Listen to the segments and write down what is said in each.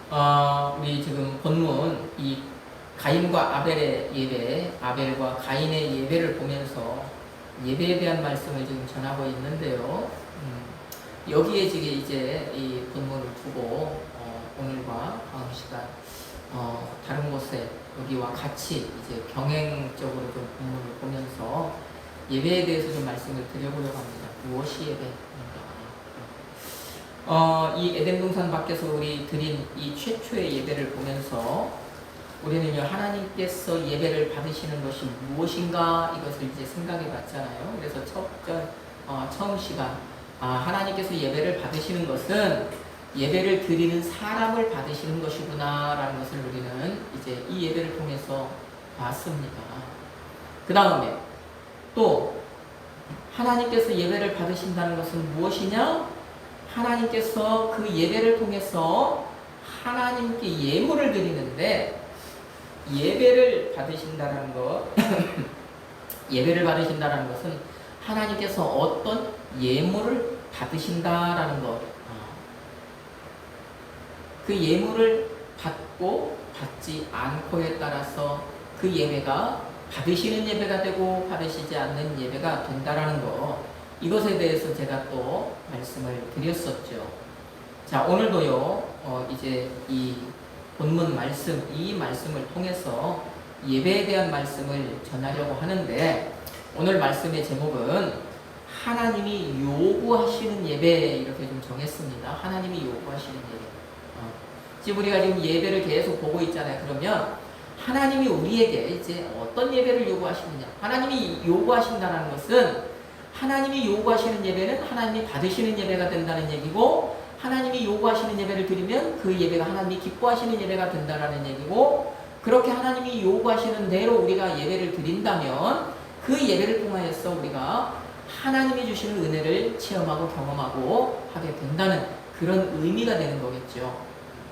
우리 지금 본문 이 가인과 아벨의 예배, 아벨과 가인의 예배를 보면서 예배에 대한 말씀을 지금 전하고 있는데요. 여기에 지금 이제 이 본문을 두고 오늘과 다음 시간 다른 곳에 여기와 같이 이제 병행적으로 좀 본문을 보면서 예배에 대해서 좀 말씀을 드려보려고 합니다. 무엇이 예배인가? 이 에덴 동산 밖에서 우리 드린 이 최초의 예배를 보면서 우리는요, 하나님께서 예배를 받으시는 것이 무엇인가 이것을 이제 생각해 봤잖아요. 그래서 처음 시간, 하나님께서 예배를 받으시는 것은 예배를 드리는 사람을 받으시는 것이구나 라는 것을 우리는 이제 이 예배를 통해서 봤습니다. 그 다음에 또 하나님께서 예배를 받으신다는 것은 무엇이냐? 하나님께서 그 예배를 통해서 하나님께 예물을 드리는데 예배를 받으신다는 것 예배를 받으신다는 것은 하나님께서 어떤 예물을 받으신다라는 것, 그 예물을 받고 받지 않고에 따라서 그 예배가 받으시는 예배가 되고 받으시지 않는 예배가 된다라는 것, 이것에 대해서 제가 또 말씀을 드렸었죠. 자, 오늘도요, 이제 이 본문 말씀, 이 말씀을 통해서 예배에 대한 말씀을 전하려고 하는데, 오늘 말씀의 제목은 하나님이 요구하시는 예배, 이렇게 좀 정했습니다. 하나님이 요구하시는 예배. 지금 우리가 지금 예배를 계속 보고 있잖아요. 그러면 하나님이 우리에게 이제 어떤 예배를 요구하시느냐? 하나님이 요구하신다는 것은, 하나님이 요구하시는 예배는 하나님이 받으시는 예배가 된다는 얘기고, 하나님이 요구하시는 예배를 드리면 그 예배가 하나님이 기뻐하시는 예배가 된다는 얘기고, 그렇게 하나님이 요구하시는 대로 우리가 예배를 드린다면 그 예배를 통하여서 우리가 하나님이 주시는 은혜를 체험하고 경험하고 하게 된다는 그런 의미가 되는 거겠죠.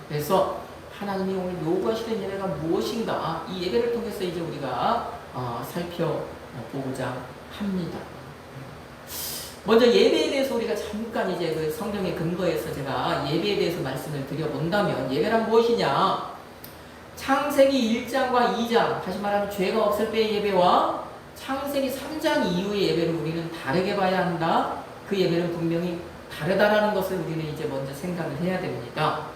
그래서 하나님이 오늘 요구하시는 예배가 무엇인가, 이 예배를 통해서 이제 우리가 살펴보고자 합니다. 먼저 예배에 대해서 우리가 잠깐 이제 그 성경의 근거에서 제가 예배에 대해서 말씀을 드려본다면, 예배란 무엇이냐? 창세기 1장과 2장, 다시 말하면 죄가 없을 때의 예배와 창세기 3장 이후의 예배를 우리는 다르게 봐야 한다. 그 예배는 분명히 다르다라는 것을 우리는 이제 먼저 생각을 해야 됩니다.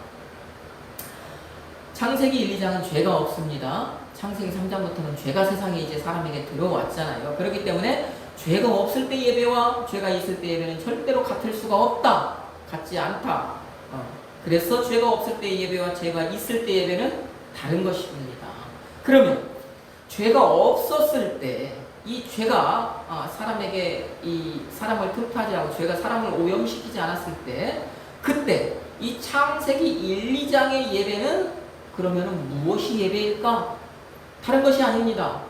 창세기 1, 2장은 죄가 없습니다. 창세기 3장부터는 죄가 세상에 이제 사람에게 들어왔잖아요. 그렇기 때문에 죄가 없을 때 예배와 죄가 있을 때 예배는 절대로 같을 수가 없다. 같지 않다. 그래서 죄가 없을 때 예배와 죄가 있을 때 예배는 다른 것입니다. 그러면 죄가 없었을 때, 이 죄가 사람에게 이 사람을 틈타지 않고 죄가 사람을 오염시키지 않았을 때, 그때 이 창세기 1, 2장의 예배는 그러면 무엇이 예배일까? 다른 것이 아닙니다.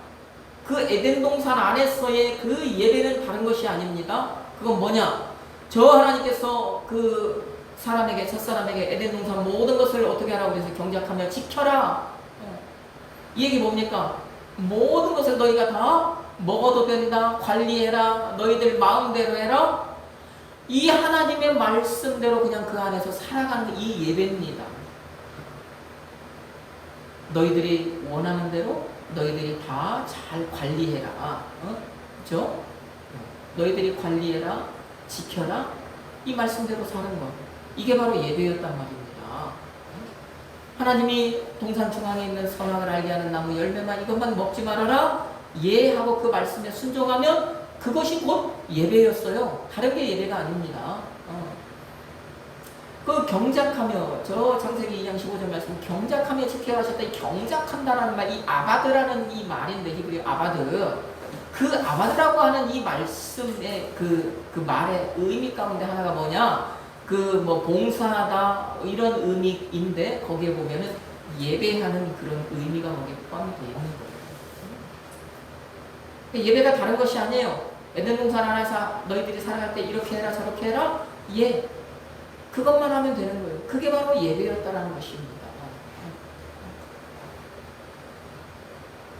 그 에덴 동산 안에서의 그 예배는 다른 것이 아닙니다. 그건 뭐냐? 저 하나님께서 그 사람에게, 첫사람에게 에덴 동산 모든 것을 어떻게 하라고 해서 경작하며 지켜라. 이 얘기 뭡니까? 모든 것을 너희가 다 먹어도 된다, 관리해라, 너희들 마음대로 해라. 이 하나님의 말씀대로 그냥 그 안에서 살아가는 이 예배입니다. 너희들이 원하는 대로 너희들이 다 잘 관리해라. 그렇죠? 너희들이 관리해라, 지켜라. 이 말씀대로 사는 것. 이게 바로 예배였단 말입니다. 하나님이 동산 중앙에 있는 선악을 알게 하는 나무 열매만, 이것만 먹지 말아라. 예 하고 그 말씀에 순종하면 그것이 곧 예배였어요. 다른 게 예배가 아닙니다. 그 경작하며, 저 창세기 2장 15절 말씀, 경작하며 지켜가셨다. 이 경작한다라는 말, 이 아바드라는 이 말인데, 히브리 아바드. 그 아바드라고 하는 이 말씀의 그 말의 의미 가운데 하나가 뭐냐? 봉사하다, 이런 의미인데, 거기에 보면은 예배하는 그런 의미가 거기에 포함이 되어 있는 거예요. 예배가 다른 것이 아니에요. 에덴 동산 안에서 너희들이 살아갈 때 이렇게 해라, 저렇게 해라. 예. 그것만 하면 되는 거예요. 그게 바로 예배였다라는 것입니다.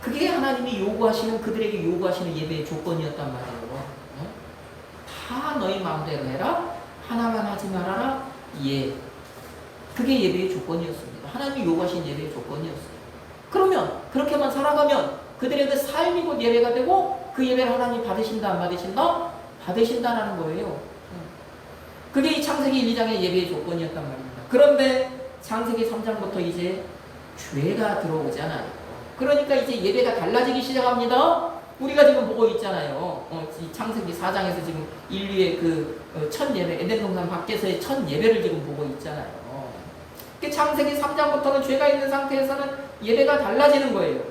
그게 하나님이 요구하시는, 그들에게 요구하시는 예배의 조건이었단 말이에요. 다 너희 마음대로 해라. 하나만 하지 말아라. 예. 그게 예배의 조건이었습니다. 하나님이 요구하신 예배의 조건이었어요. 그러면 그렇게만 살아가면 그들의 그 삶이 곧 예배가 되고 그 예배를 하나님 받으신다 안 받으신다? 받으신다라는 거예요. 그게 이 창세기 1, 2장의 예배의 조건이었단 말입니다. 그런데 창세기 3장부터 이제 죄가 들어오잖아요. 그러니까 이제 예배가 달라지기 시작합니다. 우리가 지금 보고 있잖아요. 이 창세기 4장에서 지금 인류의 그 첫 예배, 에덴 동산 밖에서의 첫 예배를 지금 보고 있잖아요. 창세기 3장부터는 죄가 있는 상태에서는 예배가 달라지는 거예요.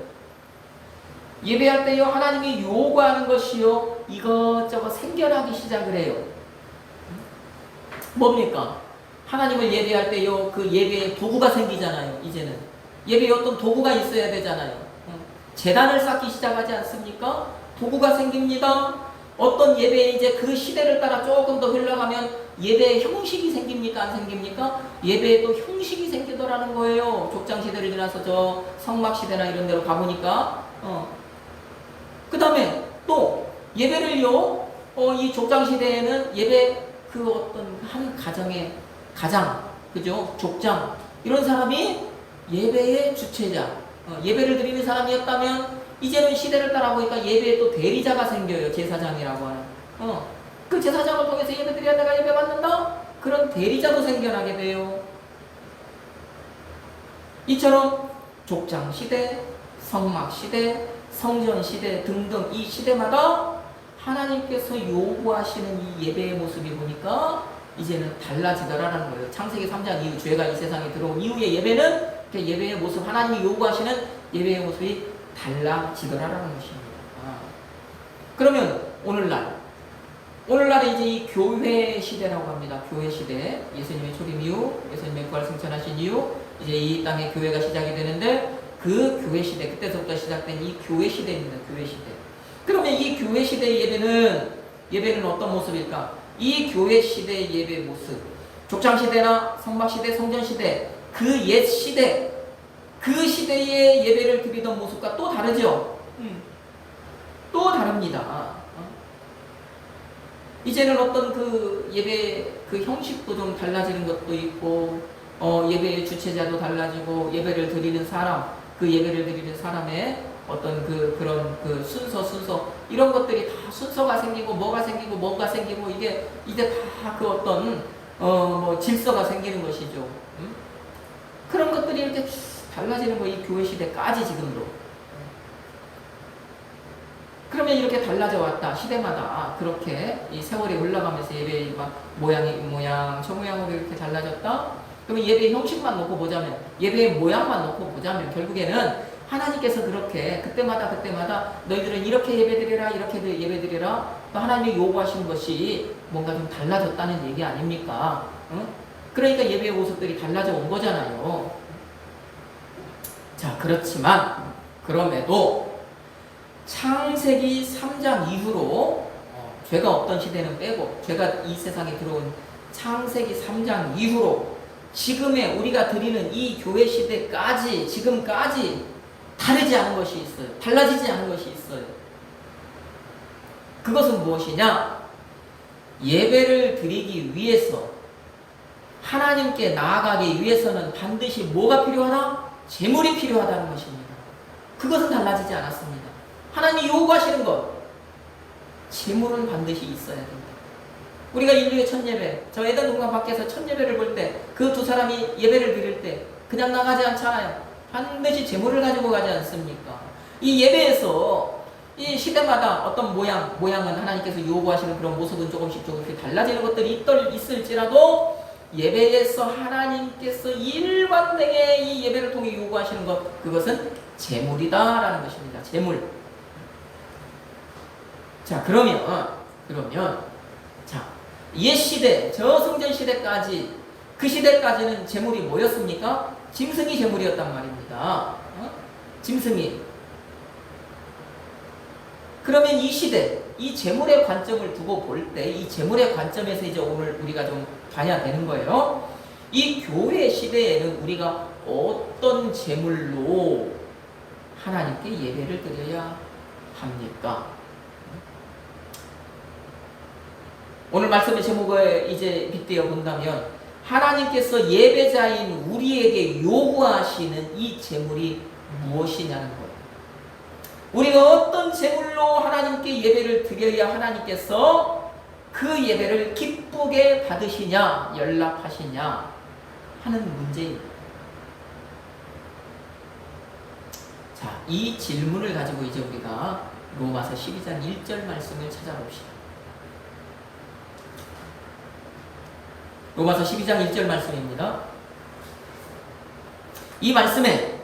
예배할 때요, 하나님이 요구하는 것이요, 이것저것 생겨나기 시작을 해요. 뭡니까? 하나님을 예배할 때요, 그 예배의 도구가 생기잖아요, 이제는. 예배에 어떤 도구가 있어야 되잖아요. 제단을 쌓기 시작하지 않습니까? 도구가 생깁니다. 어떤 예배에 이제 그 시대를 따라 조금 더 흘러가면 예배의 형식이 생깁니까? 안 생깁니까? 예배에 또 형식이 생기더라는 거예요. 족장 시대를 지나서 저 성막 시대나 이런 데로 가보니까. 그 다음에 또 예배를요, 이 족장 시대에는 예배 그 어떤 한 가정의 가장, 그죠? 족장, 이런 사람이 예배의 주체자, 예배를 드리는 사람이었다면 이제는 시대를 따라 보니까 예배에 또 대리자가 생겨요. 제사장이라고 하는. 그 제사장을 통해서 예배 드려야 내가 예배 받는다? 그런 대리자도 생겨나게 돼요. 이처럼 족장 시대, 성막 시대, 성전 시대 등등 이 시대마다 하나님께서 요구하시는 이 예배의 모습이 보니까 이제는 달라지더라라는 거예요. 창세기 3장 이후 죄가 이 세상에 들어온 이후의 예배는 예배의 모습, 하나님이 요구하시는 예배의 모습이 달라지더라라는 것입니다. 그러면 오늘날에 이제 이 교회 시대라고 합니다. 교회 시대, 예수님의 초림 이후, 예수님의 부활 승천하신 이후 이제 이 땅에 교회가 시작이 되는데 그 교회 시대, 그때서부터 시작된 이 교회 시대입니다. 교회 시대. 그러면 이 교회 시대의 예배는 어떤 모습일까? 이 교회 시대의 예배의 모습, 족장 시대나 성막 시대, 성전 시대, 그 옛 시대, 그 시대의 예배를 드리던 모습과 또 다르죠? 또 다릅니다. 이제는 어떤 그 예배 그 형식도 좀 달라지는 것도 있고, 예배의 주체자도 달라지고, 예배를 드리는 사람, 그 예배를 드리는 사람의 어떤 그런 그 순서 이런 것들이 다 순서가 생기고 뭐가 생기고 이게 이제 다 그 어떤 뭐 질서가 생기는 것이죠. 그런 것들이 이렇게 달라지는 거 이 교회 시대까지 지금도. 그러면 이렇게 달라져 왔다. 시대마다 그렇게 이 세월이 흘러가면서 예배의 막 저 모양으로 이렇게 달라졌다. 그러면 예배의 형식만 놓고 보자면, 예배의 모양만 놓고 보자면 결국에는 하나님께서 그렇게 그때마다 너희들은 이렇게 예배드리라, 이렇게 예배드리라, 또 하나님이 요구하시는 것이 뭔가 좀 달라졌다는 얘기 아닙니까? 그러니까 예배의 모습들이 달라져 온 거잖아요. 자, 그렇지만 그럼에도 창세기 3장 이후로 죄가 없던 시대는 빼고 죄가 이 세상에 들어온 창세기 3장 이후로 지금의 우리가 드리는 이 교회 시대까지 지금까지 다르지 않은 것이 있어요. 달라지지 않은 것이 있어요. 그것은 무엇이냐? 예배를 드리기 위해서, 하나님께 나아가기 위해서는 반드시 뭐가 필요하다? 제물이 필요하다는 것입니다. 그것은 달라지지 않았습니다. 하나님이 요구하시는 것, 제물은 반드시 있어야 된다. 우리가 인류의 첫 예배, 저 에덴 동산 밖에서 첫 예배를 볼 때 그 두 사람이 예배를 드릴 때 그냥 나가지 않잖아요. 반드시 제물을 가지고 가지 않습니까? 이 예배에서 이 시대마다 어떤 모양은 하나님께서 요구하시는 그런 모습은 조금씩 달라지는 것들이 있을지라도 예배에서 하나님께서 일관되게 이 예배를 통해 요구하시는 것, 그것은 제물이다라는 것입니다. 제물. 자, 그러면 자, 옛 시대, 저 성전 시대까지, 그 시대까지는 제물이 뭐였습니까? 짐승이 제물이었단 말입니다. 짐승이. 그러면 이 시대, 이 제물의 관점을 두고 볼 때, 이 제물의 관점에서 이제 오늘 우리가 좀 봐야 되는 거예요. 이 교회 시대에는 우리가 어떤 제물로 하나님께 예배를 드려야 합니까? 오늘 말씀의 제목을 이제 빗대어 본다면, 하나님께서 예배자인 우리에게 요구하시는 이 제물이 무엇이냐는 거예요. 우리가 어떤 제물로 하나님께 예배를 드려야 하나님께서 그 예배를 기쁘게 받으시냐, 연락하시냐 하는 문제입니다. 자, 이 질문을 가지고 이제 우리가 로마서 12장 1절 말씀을 찾아봅시다. 로마서 12장 1절 말씀입니다. 이 말씀에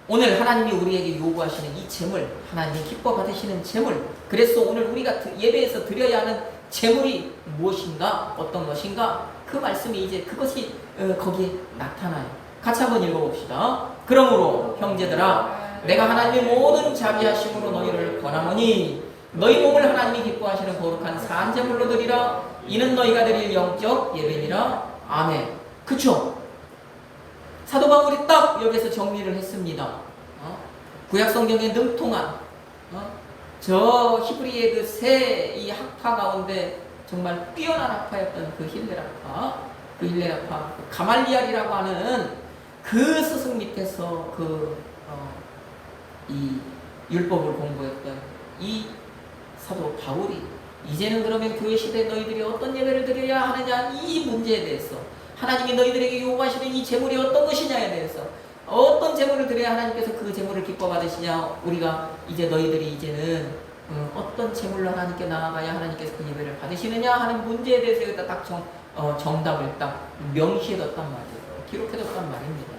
오늘 하나님이 우리에게 요구하시는 이 제물, 하나님이 기뻐 받으시는 제물, 그래서 오늘 우리가 예배에서 드려야 하는 제물이 무엇인가, 어떤 것인가, 그 말씀이 이제 그것이 거기에 나타나요. 같이 한번 읽어봅시다. 그러므로 형제들아, 내가 하나님의 모든 자비하심으로 너희를 권하노니 너희 몸을 하나님이 기뻐하시는 거룩한 산제물로 드리라. 이는 너희가 드릴 영적 예배니라. 아멘. 그쵸? 사도 바울이 딱 여기서 정리를 했습니다. 구약 성경에 능통한 저 히브리의 그 세 이 학파 가운데 정말 뛰어난 학파였던 그 힐렐 학파, 가말리알이라고 하는 그 스승 밑에서 이 율법을 공부했던 이 사도 바울이 이제는 그러면 교회 시대에 너희들이 어떤 예배를 드려야 하느냐, 이 문제에 대해서 하나님이 너희들에게 요구하시는 이 제물이 어떤 것이냐에 대해서, 어떤 제물을 드려야 하나님께서 그 제물을 기뻐 받으시냐, 우리가 이제 너희들이 이제는 어떤 제물로 하나님께 나아가야 하나님께서 그 예배를 받으시느냐 하는 문제에 대해서 여기다 딱 정답을 딱 명시해뒀단 말이에요. 기록해뒀단 말입니다.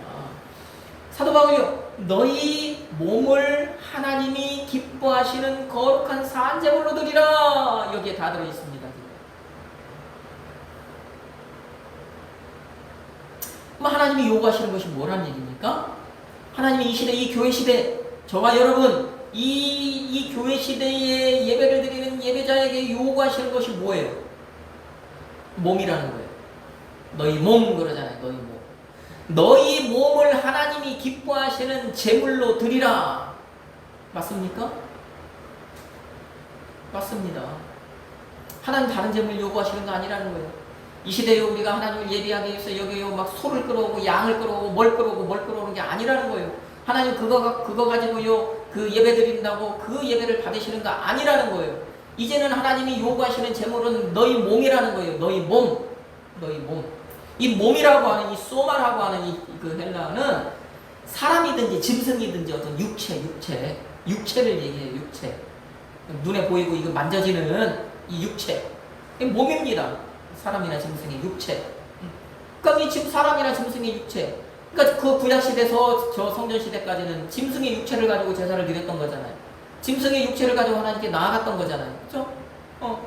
사도 바울이요, 너희 몸을 하나님이 기뻐하시는 거룩한 산제물로 드리라. 여기에 다 들어있습니다. 그럼 하나님이 요구하시는 것이 뭐란 얘기입니까? 하나님이 이 시대, 이 교회 시대, 저와 여러분, 이 교회 시대에 예배를 드리는 예배자에게 요구하시는 것이 뭐예요? 몸이라는 거예요. 너희 몸 그러잖아요. 너희 몸. 너희 몸을 하나님이 기뻐하시는 제물로 드리라. 맞습니까? 맞습니다. 하나님 다른 제물 요구하시는 거 아니라는 거예요. 이 시대에 우리가 하나님을 예배하기 위해서 여기요 막 소를 끌어오고 양을 끌어오고 뭘 끌어오는 게 아니라는 거예요. 하나님 그거 가지고요 그 예배 드린다고 그 예배를 받으시는 거 아니라는 거예요. 이제는 하나님이 요구하시는 제물은 너희 몸이라는 거예요. 너희 몸. 이 몸이라고 하는 이 소마라고 하는 그 헬라어는 사람이든지 짐승이든지 어떤 육체를 얘기해요. 육체. 눈에 보이고 이거 만져지는 이 육체. 이 몸입니다. 사람이나 짐승의 육체. 그러니까 이 지금 사람이나 짐승의 육체. 그러니까 그 구약시대에서 저 성전시대까지는 짐승의 육체를 가지고 제사를 드렸던 거잖아요. 짐승의 육체를 가지고 하나님께 나아갔던 거잖아요. 그렇죠?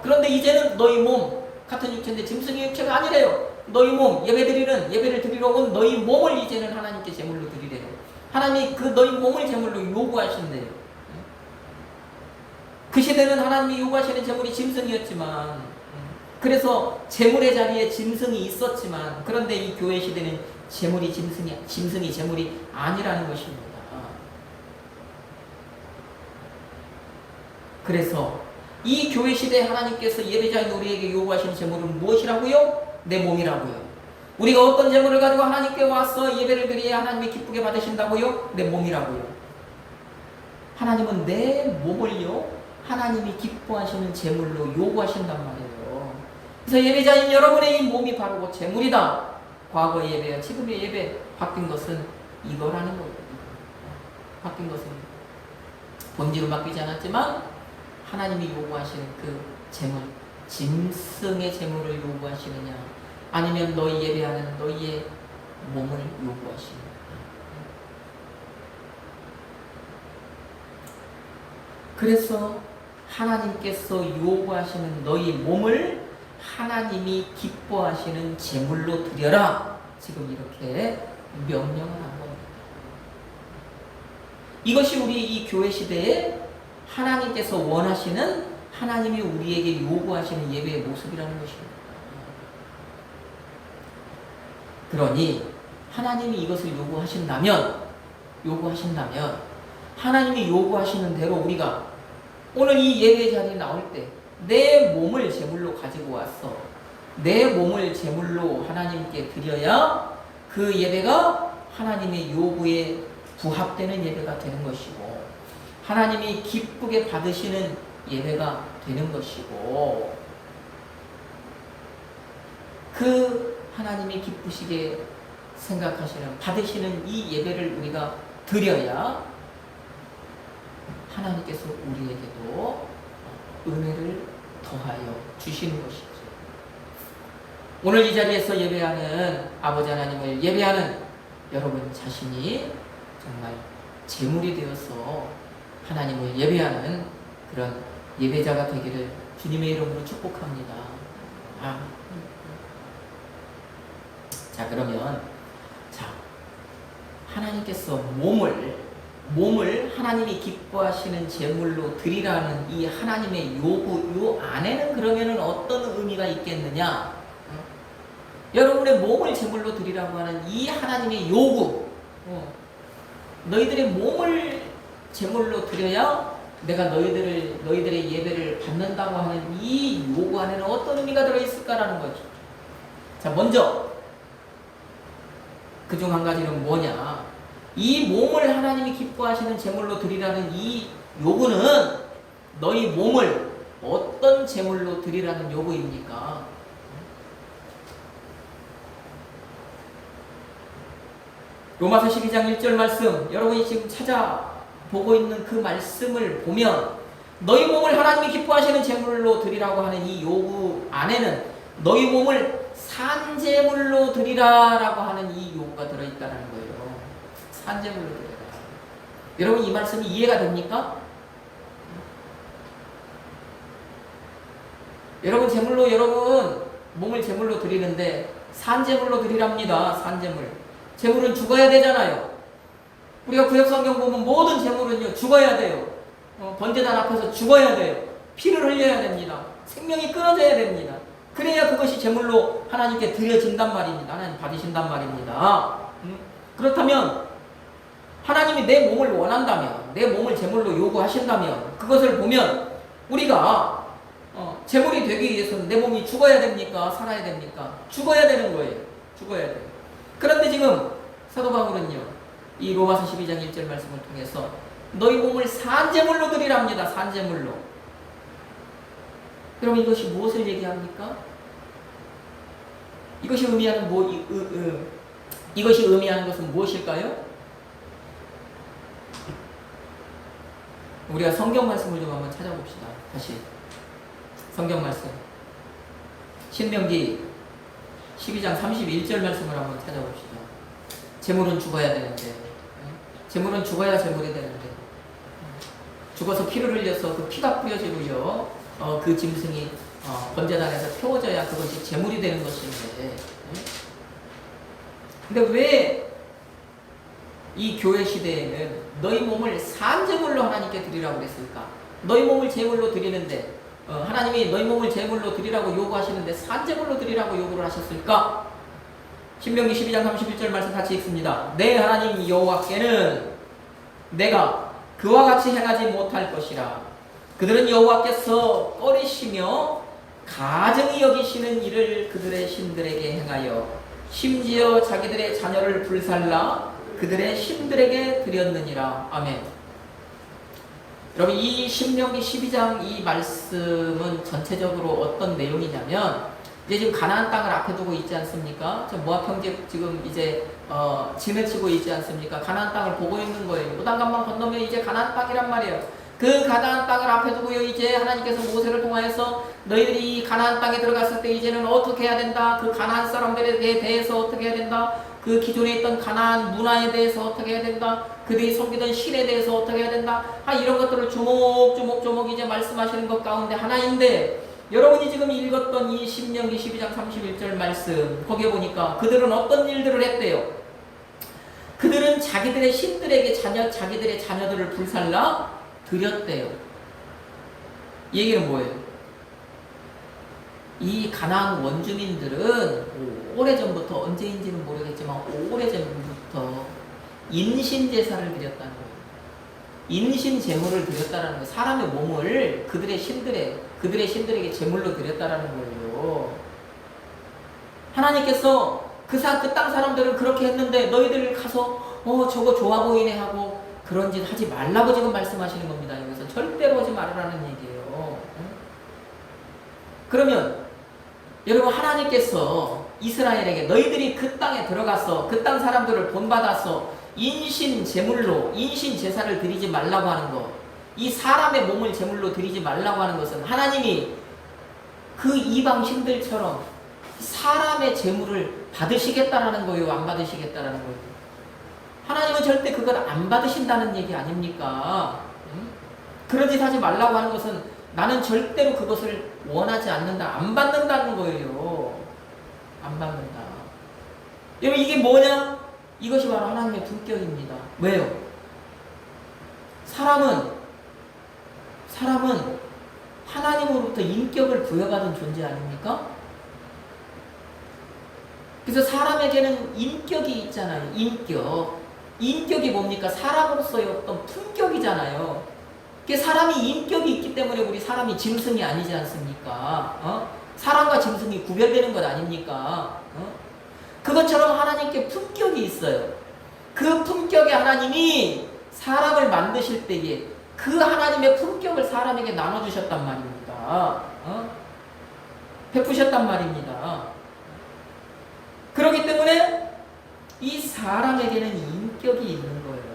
그런데 이제는 너희 몸, 같은 육체인데 짐승의 육체가 아니래요. 너희 몸, 예배를 드리러 온 너희 몸을 이제는 하나님께 제물로 드리래요. 하나님이 그 너희 몸을 제물로 요구하신대요. 그 시대는 하나님이 요구하시는 제물이 짐승이었지만, 그래서 제물의 자리에 짐승이 있었지만, 그런데 이 교회 시대는 짐승이 제물이 아니라는 것입니다. 그래서 이 교회 시대에 하나님께서 예배자인 우리에게 요구하시는 제물은 무엇이라고요? 내 몸이라고요. 우리가 어떤 제물을 가지고 하나님께 와서 예배를 드려야 하나님이 기쁘게 받으신다고요? 내 몸이라고요. 하나님은 내 몸을요 하나님이 기뻐하시는 제물로 요구하신단 말이에요. 그래서 예배자인 여러분의 이 몸이 바로 그 제물이다. 과거의 예배와 지금의 예배 바뀐 것은 이거라는 거예요. 바뀐 것은 본질은 바뀌지 않았지만 하나님이 요구하시는 그 제물, 짐승의 제물을 요구하시느냐, 아니면 너희 예배하는 너희의 몸을 요구하시느냐. 그래서 하나님께서 요구하시는 너희 몸을 하나님이 기뻐하시는 제물로 드려라. 지금 이렇게 명령을 한 겁니다. 이것이 우리 이 교회 시대에 하나님께서 원하시는, 하나님이 우리에게 요구하시는 예배의 모습이라는 것입니다. 그러니 하나님이 이것을 요구하신다면 하나님이 요구하시는 대로 우리가 오늘 이 예배 자리에 나올 때 내 몸을 제물로 가지고 왔어. 내 몸을 제물로 하나님께 드려야 그 예배가 하나님의 요구에 부합되는 예배가 되는 것이고 하나님이 기쁘게 받으시는 예배가 되는 것이고 그 하나님이 기쁘시게 생각하시는 받으시는 이 예배를 우리가 드려야 하나님께서 우리에게도 은혜를 더하여 주시는 것이죠. 오늘 이 자리에서 예배하는 아버지 하나님을 예배하는 여러분 자신이 정말 제물이 되어서 하나님을 예배하는 그런 예배자가 되기를 주님의 이름으로 축복합니다. 자, 그러면 하나님께서 몸을 하나님이 기뻐하시는 제물로 드리라는 이 하나님의 요구, 요 안에는 그러면은 어떤 의미가 있겠느냐? 여러분의 몸을 제물로 드리라고 하는 이 하나님의 요구, 너희들의 몸을 제물로 드려야 내가 너희들의 예배를 받는다고 하는 이 요구 안에는 어떤 의미가 들어있을까라는 거죠. 자, 먼저 그중 한 가지는 뭐냐? 이 몸을 하나님이 기뻐하시는 제물로 드리라는 이 요구는 너희 몸을 어떤 제물로 드리라는 요구입니까? 로마서 12장 1절 말씀, 여러분이 지금 찾아보고 있는 그 말씀을 보면 너희 몸을 하나님이 기뻐하시는 제물로 드리라고 하는 이 요구 안에는 너희 몸을 산제물로 드리라라고 하는 이 요구가 들어있다는 거예요. 산제물로 드리라. 여러분 이 말씀이 이해가 됩니까? 여러분 몸을 제물로 드리는데 산제물로 드리랍니다. 산제물. 제물은 죽어야 되잖아요. 우리가 구약성경 보면 모든 제물은요 죽어야 돼요. 번제단 앞에서 죽어야 돼요. 피를 흘려야 됩니다. 생명이 끊어져야 됩니다. 그래야 그것이 제물로 하나님께 드려진단 말입니다. 하나님 받으신단 말입니다. 그렇다면 하나님이 내 몸을 원한다면, 내 몸을 제물로 요구하신다면 그것을 보면 우리가 제물이 되기 위해서는 내 몸이 죽어야 됩니까? 살아야 됩니까? 죽어야 되는 거예요. 죽어야 돼요. 그런데 지금 사도 바울은요, 이 로마서 12장 1절 말씀을 통해서 너희 몸을 산제물로 드리랍니다. 산제물로. 그럼 이것이 무엇을 얘기합니까? 이것이 의미하는 이것이 의미하는 것은 무엇일까요? 우리가 성경 말씀을 좀 한번 찾아봅시다. 다시 성경 말씀 신명기 12장 31절 말씀을 한번 찾아봅시다. 제물은 죽어야 되는데, 제물은 죽어야 제물이 되는데, 죽어서 피를 흘려서 그 피가 뿌려지고요, 그 짐승이 번제단에서 태워져야 그것이 제물이 되는 것인데, 근데 왜 이 교회 시대에는 너희 몸을 산제물로 하나님께 드리라고 그랬을까? 너희 몸을 제물로 드리는데, 하나님이 너희 몸을 제물로 드리라고 요구하시는데 산제물로 드리라고 요구를 하셨을까? 신명기 12장 31절 말씀 같이 읽습니다. 내 하나님 여호와께는 내가 그와 같이 행하지 못할 것이라. 그들은 여호와께서 꺼리시며 가증히 여기시는 일을 그들의 신들에게 행하여 심지어 자기들의 자녀를 불살라 그들의 신들에게 드렸느니라. 아멘. 여러분 이 신명기 12장 이 말씀은 전체적으로 어떤 내용이냐면 이제 지금 가나안 땅을 앞에 두고 있지 않습니까? 모압 형제 지금 이제 지내치고 있지 않습니까? 가나안 땅을 보고 있는 거예요. 요단강만 건너면 이제 가나안 땅이란 말이에요. 그 가나안 땅을 앞에 두고요, 이제 하나님께서 모세를 통하여서 너희들이 이 가나안 땅에 들어갔을 때 이제는 어떻게 해야 된다, 그 가나안 사람들에 대해서 어떻게 해야 된다, 그 기존에 있던 가나안 문화에 대해서 어떻게 해야 된다, 그들이 섬기던 신에 대해서 어떻게 해야 된다, 이런 것들을 조목조목 이제 말씀하시는 것 가운데 하나인데, 여러분이 지금 읽었던 이 신명기 12장 31절 말씀 거기에 보니까 그들은 어떤 일들을 했대요? 그들은 자기들의 신들에게 자기들의 자녀들을 불살라 드렸대요. 이 얘기는 뭐예요? 이 가나안 원주민들은 오래전부터, 언제인지는 모르겠지만 오래전부터 인신제사를 드렸다는 거예요. 인신제물을 드렸다는 거예요. 사람의 몸을 그들의 신들에게 제물로 드렸다는 거예요. 하나님께서 그 땅 사람들은 그렇게 했는데 너희들 가서 저거 좋아 보이네 하고 그런 짓 하지 말라고 지금 말씀하시는 겁니다. 여기서 절대로 하지 말으라는 얘기예요. 그러면 여러분, 하나님께서 이스라엘에게 너희들이 그 땅에 들어가서 그 땅 사람들을 본받아서 인신 제물로 인신 제사를 드리지 말라고 하는 것, 이 사람의 몸을 제물로 드리지 말라고 하는 것은 하나님이 그 이방 신들처럼 사람의 제물을 받으시겠다라는 거예요, 안 받으시겠다라는 거예요? 하나님은 절대 그걸 안 받으신다는 얘기 아닙니까? 그런 짓 하지 말라고 하는 것은 나는 절대로 그것을 원하지 않는다, 안 받는다는 거예요. 안 받는다. 여러분, 이게 뭐냐? 이것이 바로 하나님의 품격입니다. 왜요? 사람은 하나님으로부터 인격을 부여받은 존재 아닙니까? 그래서 사람에게는 인격이 있잖아요. 인격이 뭡니까? 사람으로서의 어떤 품격이잖아요. 사람이 인격이 있기 때문에 우리 사람이 짐승이 아니지 않습니까? 사람과 짐승이 구별되는 것 아닙니까? 그것처럼 하나님께 품격이 있어요. 그 품격의 하나님이 사람을 만드실 때에 그 하나님의 품격을 사람에게 나눠주셨단 말입니다. 베푸셨단 말입니다. 그렇기 때문에 이 사람에게는 인격이 있는 거예요.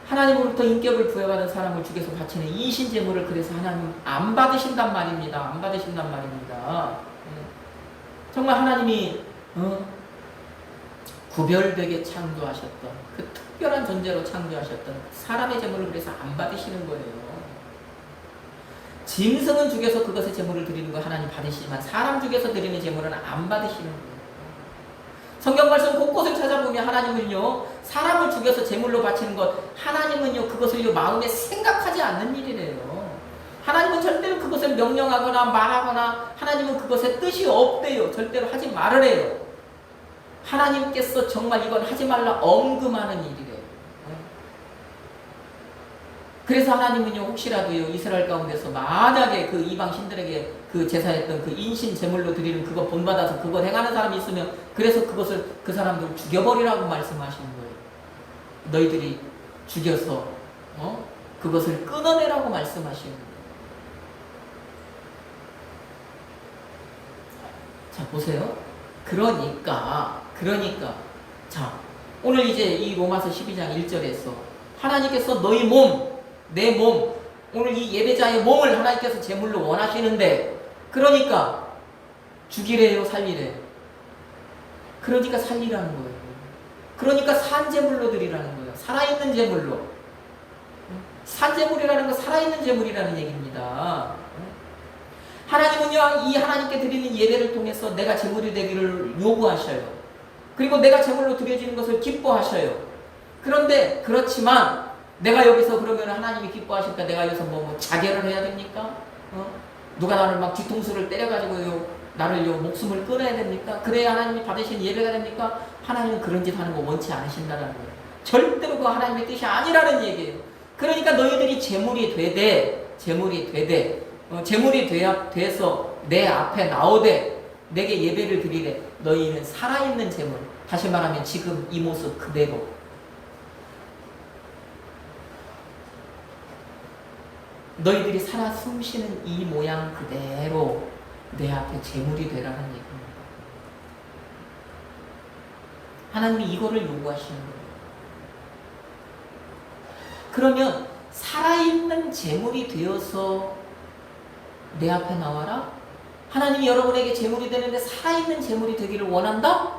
하나님으로부터 인격을 부여받은 사람을 주께서 바치는 인신제물을 그래서 하나님 안 받으신단 말입니다. 안 받으신단 말입니다. 정말 하나님이 구별되게 창조하셨던 그 특별한 존재로 창조하셨던 사람의 제물을 그래서 안 받으시는 거예요. 짐승은 죽여서 그것의 제물을 드리는 거 하나님 받으시지만 사람 죽여서 드리는 제물은 안 받으시는 거예요. 성경 말씀 곳곳을 찾아보면 하나님은요, 사람을 죽여서 제물로 바치는 것, 하나님은요 그것을요 마음에 생각하지 않는 일이래요. 하나님은 절대로 그것을 명령하거나 말하거나 하나님은 그것에 뜻이 없대요. 절대로 하지 말으래요. 하나님께서 정말 이건 하지 말라 엄금하는 일이래요. 그래서 하나님은요 혹시라도요 이스라엘 가운데서 만약에 그 이방 신들에게 그 제사했던 그 인신 제물로 드리는 그거 본받아서 그거 행하는 사람이 있으면 그래서 그것을 그 사람들 죽여버리라고 말씀하시는 거예요. 너희들이 죽여서 그것을 끊어내라고 말씀하시는 거예요. 자 보세요. 그러니까 자 오늘 이제 이 로마서 12장 1절에서 하나님께서 너희 몸, 내 몸, 오늘 이 예배자의 몸을 하나님께서 제물로 원하시는데 그러니까 죽이래요, 살리래요? 그러니까 살리라는 거예요. 그러니까 산 제물로 드리라는 거예요. 살아있는 제물로. 산 제물이라는 건 살아있는 제물이라는 얘기입니다. 하나님은요 이 하나님께 드리는 예배를 통해서 내가 제물이 되기를 요구하셔요. 그리고 내가 제물로 드려지는 것을 기뻐하셔요. 그런데 그렇지만 내가 여기서 그러면 하나님이 기뻐하실까? 내가 여기서 뭐 자결을 해야 됩니까? 누가 나를 막 뒤통수를 때려가지고 나를 목숨을 끊어야 됩니까? 그래야 하나님이 받으신 예배가 됩니까? 하나님은 그런 짓 하는 거 원치 않으신다는 거예요. 절대로 그 하나님의 뜻이 아니라는 얘기예요. 그러니까 너희들이 제물이 돼서 내 앞에 나오되 내게 예배를 드리되 너희는 살아있는 제물, 다시 말하면 지금 이 모습 그대로 너희들이 살아 숨쉬는 이 모양 그대로 내 앞에 제물이 되라는 얘기입니다. 하나님이 이거를 요구하시는 거예요. 그러면 살아있는 제물이 되어서 내 앞에 나와라? 하나님이 여러분에게 제물이 되는데 살아있는 제물이 되기를 원한다?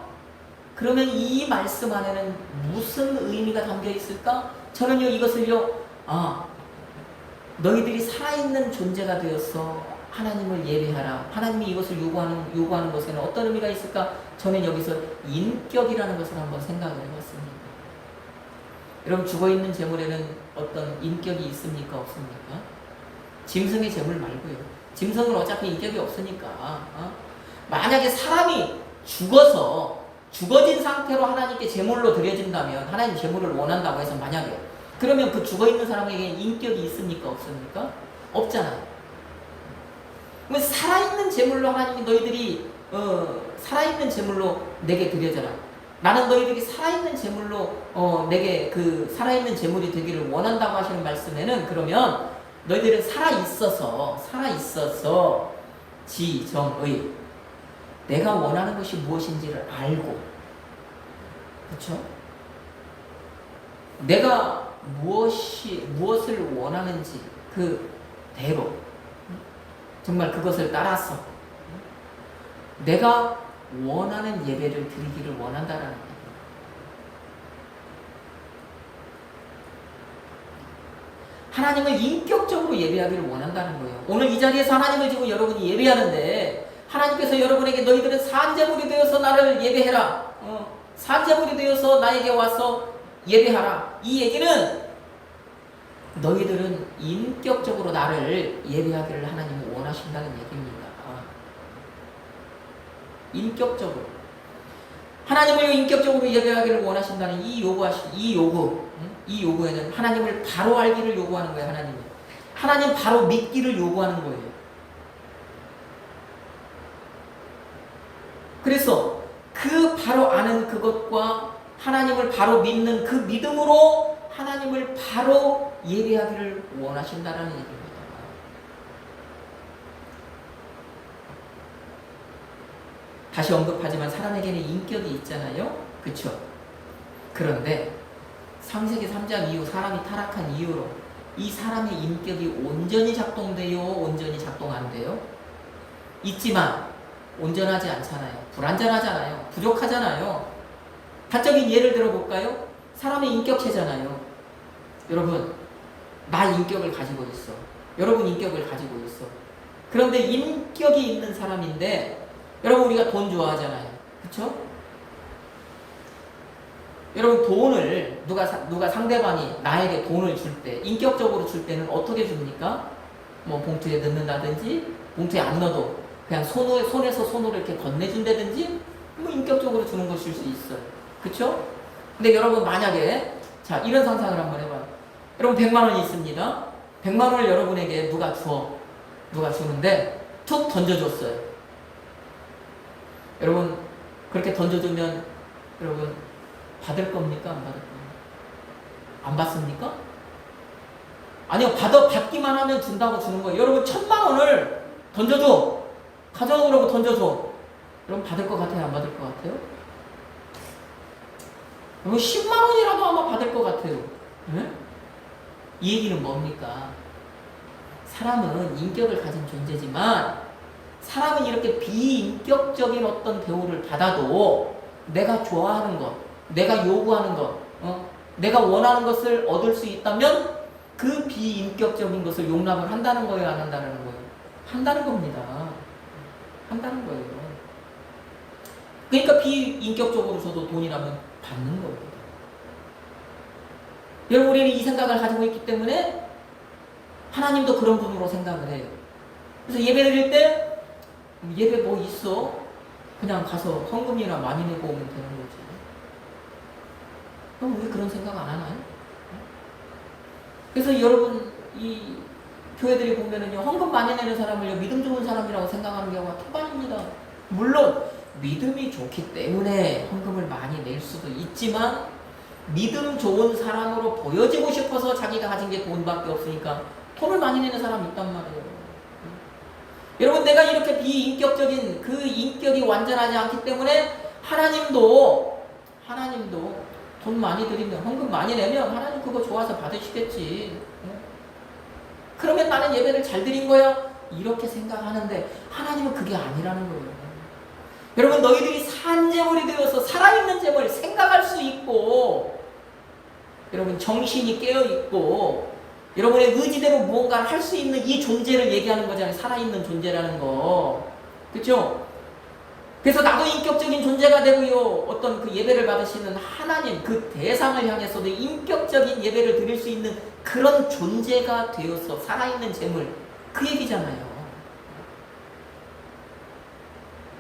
그러면 이 말씀 안에는 무슨 의미가 담겨 있을까? 저는요 이것을요 너희들이 살아있는 존재가 되어서 하나님을 예배하라. 하나님이 이것을 요구하는 것에는 어떤 의미가 있을까? 저는 여기서 인격이라는 것을 한번 생각을 해봤습니다. 여러분 죽어있는 제물에는 어떤 인격이 있습니까? 없습니까? 짐승의 제물 말고요. 짐승은 어차피 인격이 없으니까 만약에 사람이 죽어진 상태로 하나님께 제물로 드려진다면 하나님 제물을 원한다고 해서 만약에 그러면 그 죽어있는 사람에게 인격이 있습니까? 없습니까? 없잖아요. 그러면 살아있는 제물로 하나님이 너희들이 살아있는 제물로 내게 드려져라. 나는 너희들이 살아있는 제물로 내게 그 살아있는 제물이 되기를 원한다고 하시는 말씀에는, 그러면 너희들은 살아있어서 지정의 내가 원하는 것이 무엇인지를 알고, 그렇죠? 내가 무엇을 원하는지 그대로 정말 그것을 따라서 내가 원하는 예배를 드리기를 원한다라는 거예요. 하나님을 인격적으로 예배하기를 원한다는 거예요. 오늘 이 자리에서 하나님을 지금 여러분이 예배하는데 하나님께서 여러분에게 너희들은 산제물이 되어서 나를 예배해라. 산제물이 되어서 나에게 와서 예배하라. 이 얘기는 너희들은 인격적으로 나를 예배하기를 하나님은 원하신다는 얘기입니다. 인격적으로 하나님을 인격적으로 예배하기를 원하신다는 이 요구에는 하나님을 바로 알기를 요구하는 거예요. 하나님 바로 믿기를 요구하는 거예요. 그래서 그 바로 아는 그것과 하나님을 바로 믿는 그 믿음으로 하나님을 바로 예배하기를 원하신다라는 얘기입니다. 다시 언급하지만 사람에게는 인격이 있잖아요. 그쵸? 그런데 창세기 3장 이후 사람이 타락한 이후로 이 사람의 인격이 온전히 작동돼요? 온전히 작동 안 돼요? 있지만 온전하지 않잖아요. 불완전하잖아요. 부족하잖아요. 단적인 예를 들어볼까요? 사람의 인격체잖아요. 여러분, 나 인격을 가지고 있어. 여러분 인격을 가지고 있어. 그런데 인격이 있는 사람인데 여러분 우리가 돈 좋아하잖아요. 그쵸? 여러분 돈을 누가 상대방이 나에게 돈을 줄 때, 인격적으로 줄 때는 어떻게 줍니까? 뭐 봉투에 넣는다든지 봉투에 안 넣어도 그냥 손에서 손으로 이렇게 건네준다든지 뭐 인격적으로 주는 것일 수 있어요. 그쵸? 근데 여러분 만약에 자 이런 상상을 한번 해봐요. 여러분 100만 원이 있습니다. 100만 원을 여러분에게 누가 주는데 툭 던져줬어요. 여러분 그렇게 던져주면 여러분 받을 겁니까? 안 받을 겁니까? 안 받습니까? 아니요, 받기만 하면 준다고 주는 거예요. 여러분 1000만 원을 던져줘. 가져오라고 던져줘. 여러분 받을 것 같아요? 안 받을 것 같아요? 여러분 10만 원이라도 아마 받을 것 같아요. 네? 이 얘기는 뭡니까? 사람은 인격을 가진 존재지만 사람은 이렇게 비인격적인 어떤 대우를 받아도 내가 좋아하는 것, 내가 요구하는 것, 내가 원하는 것을 얻을 수 있다면 그 비인격적인 것을 용납을 한다는 거예요, 안 한다는 거예요? 한다는 겁니다. 한다는 거예요. 그러니까 비인격적으로 줘도 돈이라면 받는 거예요. 여러분 우리는 이 생각을 가지고 있기 때문에 하나님도 그런 분으로 생각을 해요. 그래서 예배 드릴 때 예배 뭐 있어? 그냥 가서 헌금이나 많이 내고 오면 되는 거지. 그럼 왜 그런 생각 안 하나요? 그래서 여러분 이 교회들이 보면은요 헌금 많이 내는 사람을 믿음 좋은 사람이라고 생각하는 경우가 태반입니다. 물론 믿음이 좋기 때문에 헌금을 많이 낼 수도 있지만 믿음 좋은 사람으로 보여지고 싶어서 자기가 가진 게 돈밖에 없으니까 돈을 많이 내는 사람이 있단 말이에요. 여러분 내가 이렇게 비인격적인 그 인격이 완전하지 않기 때문에 하나님도 돈 많이 드리면 헌금 많이 내면 하나님 그거 좋아서 받으시겠지. 그러면 나는 예배를 잘 드린 거야. 이렇게 생각하는데 하나님은 그게 아니라는 거예요. 여러분 너희들이 산제물이 되어서 살아있는 제물을 생각할 수 있고 여러분 정신이 깨어있고 여러분의 의지대로 무언가를 할 수 있는 이 존재를 얘기하는 거잖아요. 살아있는 존재라는 거. 그렇죠? 그래서 나도 인격적인 존재가 되고요. 어떤 그 예배를 받으시는 하나님 그 대상을 향해서도 인격적인 예배를 드릴 수 있는 그런 존재가 되어서 살아있는 제물 그 얘기잖아요.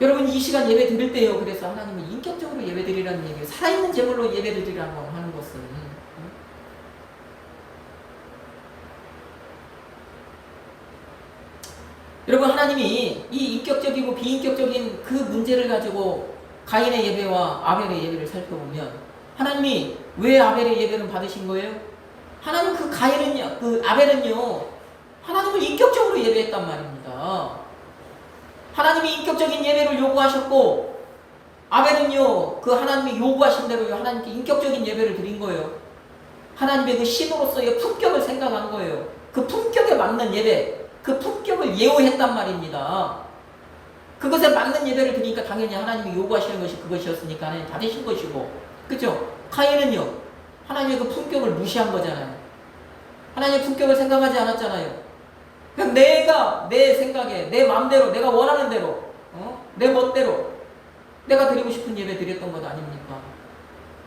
여러분 이 시간 예배 드릴 때요. 그래서 하나님이 인격적으로 예배 드리라는 얘기예요. 살아있는 제물로 예배 드리라고 하는 것은 여러분, 하나님이 이 인격적이고 비인격적인 그 문제를 가지고 가인의 예배와 아벨의 예배를 살펴보면 하나님이 왜 아벨의 예배를 받으신 거예요? 하나님 그 아벨은요 하나님을 인격적으로 예배했단 말입니다. 하나님이 인격적인 예배를 요구하셨고 아벨은요 그 하나님이 요구하신 대로 하나님께 인격적인 예배를 드린 거예요. 하나님의 그 신으로서의 품격을 생각한 거예요. 그 품격에 맞는 예배, 그 품격을 예우했단 말입니다. 그것에 맞는 예배를 드리니까 당연히 하나님이 요구하시는 것이 그것이었으니까 하나님 받으신 것이고, 그죠? 가인은요 하나님의 그 품격을 무시한 거잖아요. 하나님의 품격을 생각하지 않았잖아요. 그냥 내가 내 생각에 내 마음대로 내가 원하는 대로 내 멋대로 내가 드리고 싶은 예배 드렸던 것 아닙니까?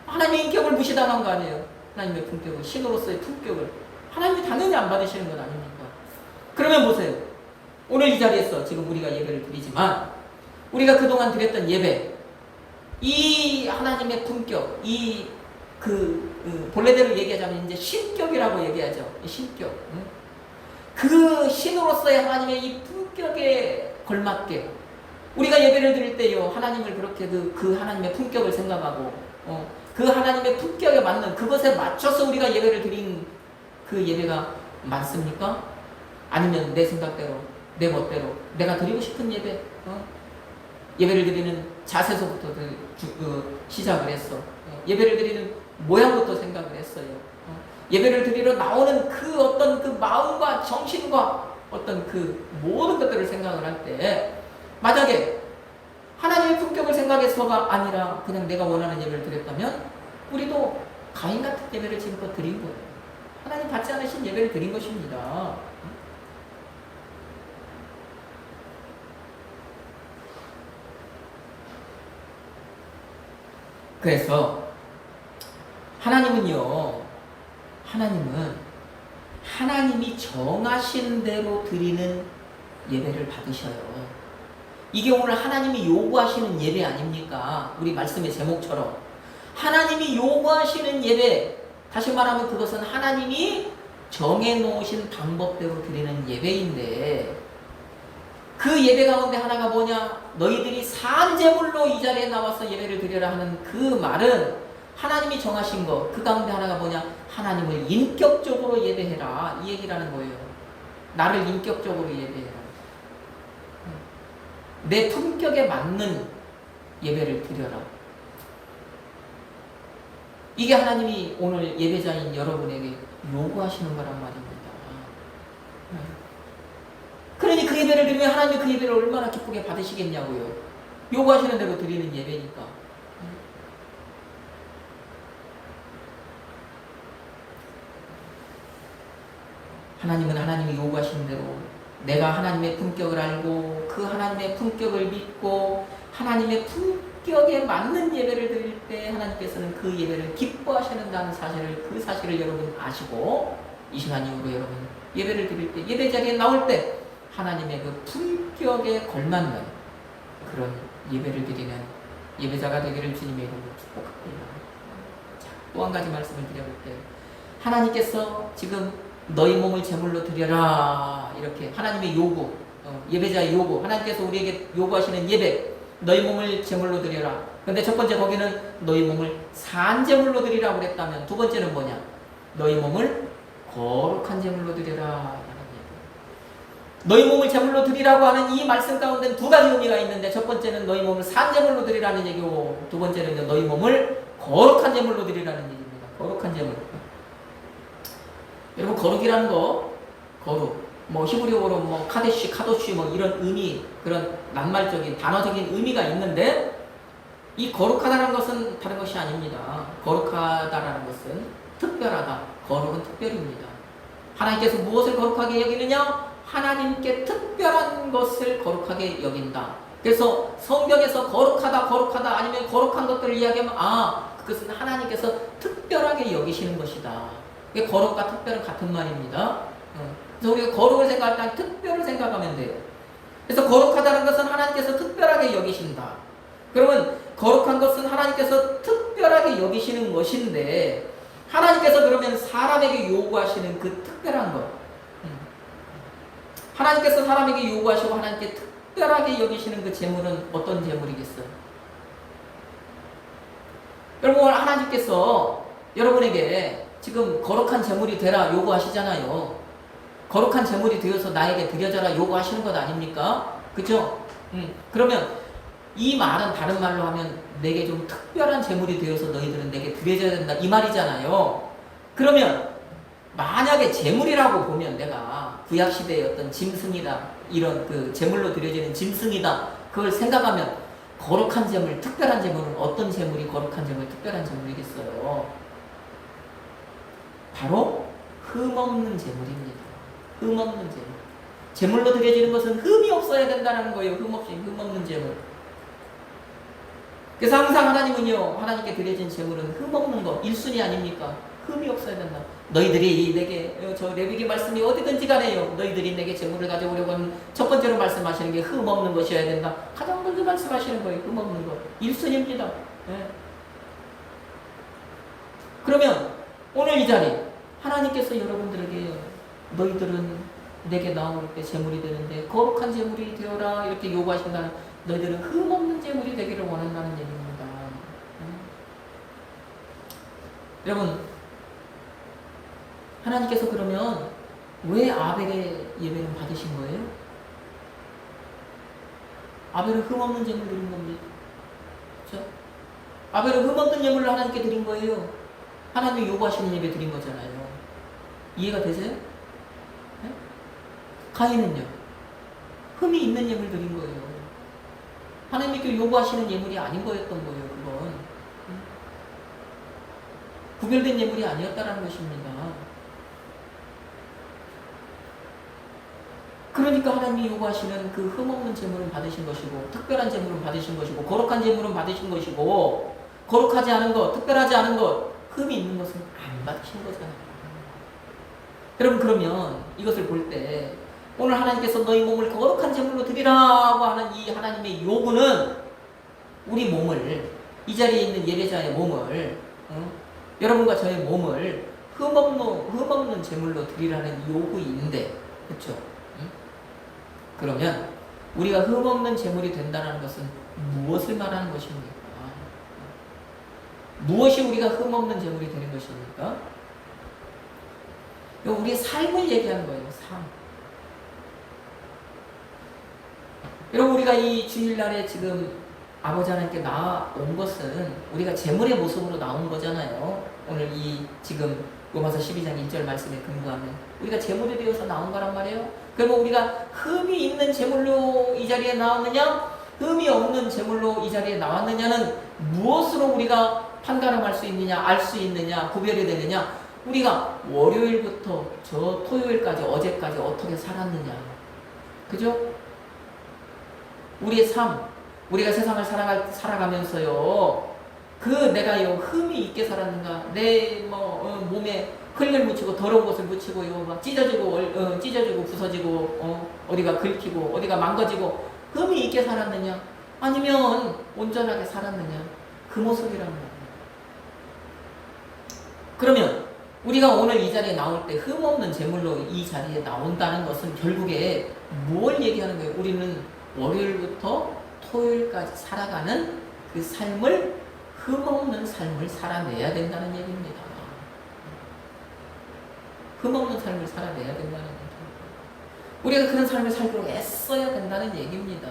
하나님의 인격을 무시당한 거 아니에요. 하나님의 품격을, 신으로서의 품격을 하나님이 당연히 안 받으시는 것 아닙니까? 그러면 보세요. 오늘 이 자리에서 지금 우리가 예배를 드리지만 우리가 그동안 드렸던 예배, 이 하나님의 품격, 본래대로 얘기하자면 이제 신격이라고 얘기하죠. 신격. 그 신으로서의 하나님의 이 품격에 걸맞게 우리가 예배를 드릴 때요 하나님을 그렇게 그 하나님의 품격을 생각하고 그 하나님의 품격에 맞는 그것에 맞춰서 우리가 예배를 드린 그 예배가 맞습니까? 아니면 내 생각대로 내 멋대로 내가 드리고 싶은 예배 예배를 드리는 자세서부터 시작을 했어. 예배를 드리는 모양부터 생각을 했어요. 예배를 드리러 나오는 그 어떤 그 마음과 정신과 어떤 그 모든 것들을 생각을 할 때 만약에 하나님의 품격을 생각해서가 아니라 그냥 내가 원하는 예배를 드렸다면 우리도 가인 같은 예배를 지금껏 드린 거예요. 하나님 받지 않으신 예배를 드린 것입니다. 그래서 하나님은 하나님이 정하신 대로 드리는 예배를 받으셔요. 이게 오늘 하나님이 요구하시는 예배 아닙니까? 우리 말씀의 제목처럼 하나님이 요구하시는 예배, 다시 말하면 그것은 하나님이 정해놓으신 방법대로 드리는 예배인데 그 예배 가운데 하나가 뭐냐? 너희들이 산제물로 이 자리에 나와서 예배를 드려라 하는 그 말은 하나님이 정하신 것, 그 가운데 하나가 뭐냐? 하나님을 인격적으로 예배해라, 이 얘기라는 거예요. 나를 인격적으로 예배해라. 내 품격에 맞는 예배를 드려라. 이게 하나님이 오늘 예배자인 여러분에게 요구하시는 거란 말입니다. 그러니 그 예배를 드리면 하나님이 그 예배를 얼마나 기쁘게 받으시겠냐고요. 요구하시는 대로 드리는 예배니까. 하나님은 하나님이 요구하시는 대로 내가 하나님의 품격을 알고 그 하나님의 품격을 믿고 하나님의 품격에 맞는 예배를 드릴 때 하나님께서는 그 예배를 기뻐하시는다는 사실을, 그 사실을 여러분 아시고 이 시간 이후로 여러분 예배를 드릴 때, 예배 자리에 나올 때 하나님의 그 품격에 걸맞는 그런 예배를 드리는 예배자가 되기를 주님의 이름으로 축복합니다. 또 한 가지 말씀을 드려볼게요. 하나님께서 지금 너희 몸을 제물로 드려라, 이렇게 하나님의 요구, 예배자의 요구, 하나님께서 우리에게 요구하시는 예배, 너희 몸을 제물로 드려라. 근데 첫 번째 거기는 너희 몸을 산제물로 드리라고 그랬다면 두 번째는 뭐냐? 너희 몸을 거룩한 제물로 드려라. 너희 몸을 제물로 드리라고 하는 이 말씀 가운데는 두 가지 의미가 있는데 첫 번째는 너희 몸을 산제물로 드리라는 얘기고 두 번째는 너희 몸을 거룩한 제물로 드리라는 얘기입니다. 거룩한 제물. 여러분, 거룩이라는 거, 거룩, 뭐 히브리어로 뭐 카데시, 카도시 뭐 이런 의미, 그런 낱말적인 단어적인 의미가 있는데 이 거룩하다는 것은 다른 것이 아닙니다. 거룩하다라는 것은 특별하다. 거룩은 특별입니다. 하나님께서 무엇을 거룩하게 여기느냐? 하나님께 특별한 것을 거룩하게 여긴다. 그래서 성경에서 거룩하다 아니면 거룩한 것들을 이야기하면 그것은 하나님께서 특별하게 여기시는 것이다. 이게 거룩과 특별은 같은 말입니다. 그래서 우리가 거룩을 생각할 때 특별을 생각하면 돼요. 그래서 거룩하다는 것은 하나님께서 특별하게 여기신다. 그러면 거룩한 것은 하나님께서 특별하게 여기시는 것인데 하나님께서 그러면 사람에게 요구하시는 그 특별한 것, 하나님께서 사람에게 요구하시고 하나님께 특별하게 여기시는 그 재물은 어떤 재물이겠어요? 여러분, 하나님께서 여러분에게 지금 거룩한 재물이 되라 요구하시잖아요. 거룩한 재물이 되어서 나에게 드려져라 요구하시는 것 아닙니까? 그죠? 그러면 이 말은 다른 말로 하면 내게 좀 특별한 재물이 되어서 너희들은 내게 드려져야 된다 이 말이잖아요. 그러면 만약에 재물이라고 보면 내가 구약시대의 어떤 짐승이다, 이런 그 재물로 드려지는 짐승이다, 그걸 생각하면 거룩한 재물, 특별한 재물은 어떤 재물이 거룩한 재물, 특별한 재물이겠어요? 바로 흠없는 재물입니다. 흠없는 재물. 재물로 드려지는 것은 흠이 없어야 된다는 거예요. 흠없는 재물. 그래서 항상 하나님은요, 하나님께 드려진 재물은 흠없는 것, 1순위 아닙니까? 흠이 없어야 된다. 너희들이 내게, 저 레위기 말씀이 어디든지 간에요, 너희들이 내게 재물을 가져오려고 하는 첫 번째로 말씀하시는 게 흠없는 것이어야 된다. 가장 먼저 말씀하시는 거예요. 흠없는 것. 1순위입니다. 네. 그러면 오늘 이 자리 하나님께서 여러분들에게 너희들은 내게 나올 때 재물이 되는데 거룩한 재물이 되어라 이렇게 요구하신다는, 너희들은 흠없는 재물이 되기를 원한다는 얘기입니다. 여러분, 하나님께서 그러면 왜 아벨의 예배는 받으신 거예요? 아벨은 흠없는 재물 드린 겁니다. 그렇죠? 아벨은 흠없는 예물을 하나님께 드린 거예요. 하나님이 요구하시는 예배 드린 거잖아요. 이해가 되세요? 네? 가인은요? 흠이 있는 예물 드린 거예요. 하나님께 요구하시는 예물이 아닌 거였던 거예요. 그건 구별된 예물이 아니었다라는 것입니다. 그러니까 하나님이 요구하시는 그 흠없는 재물은 받으신 것이고, 특별한 재물은 받으신 것이고, 거룩한 재물은 받으신 것이고, 거룩하지 않은 것, 특별하지 않은 것, 흠이 있는 것은 안 받으신 거잖아요. 여러분, 그러면 이것을 볼 때 오늘 하나님께서 너희 몸을 거룩한 제물로 드리라고 하는 이 하나님의 요구는 우리 몸을, 이 자리에 있는 예배자의 몸을, 여러분과 저의 몸을 흠없는 제물로 드리라는 요구인데, 그렇죠? 그러면 우리가 흠없는 제물이 된다는 것은 무엇을 말하는 것입니까? 무엇이 우리가 흠없는 제물이 되는 것입니까? 우리의 삶을 얘기하는 거예요. 삶. 여러분, 우리가 이 주일날에 지금 아버지 하나님께 나온 것은 우리가 제물의 모습으로 나온 거잖아요. 오늘 이 지금 로마서 12장 1절 말씀에 근거하면 우리가 제물이 되어서 나온 거란 말이에요. 그러면 우리가 흠이 있는 제물로 이 자리에 나왔느냐, 흠이 없는 제물로 이 자리에 나왔느냐는 무엇으로 우리가 판단할 수 있느냐, 알 수 있느냐, 구별이 되느냐, 우리가 월요일부터 저 토요일까지, 어제까지 어떻게 살았느냐, 그죠? 우리의 삶, 우리가 세상을 살아가면서요, 내가요 흠이 있게 살았는가, 내 몸에 흙을 묻히고 더러운 것을 묻히고요, 막 찢어지고 부서지고, 어디가 긁히고 어디가 망가지고 흠이 있게 살았느냐, 아니면 온전하게 살았느냐, 그 모습이란 말이에요. 그러면 우리가 오늘 이 자리에 나올 때 흠없는 제물로 이 자리에 나온다는 것은 결국에 뭘 얘기하는 거예요? 우리는 월요일부터 토요일까지 살아가는 그 삶을, 흠없는 삶을 살아내야 된다는 얘기입니다. 흠없는 삶을 살아내야 된다는 거죠. 우리가 그런 삶을 살도록 애써야 된다는 얘기입니다.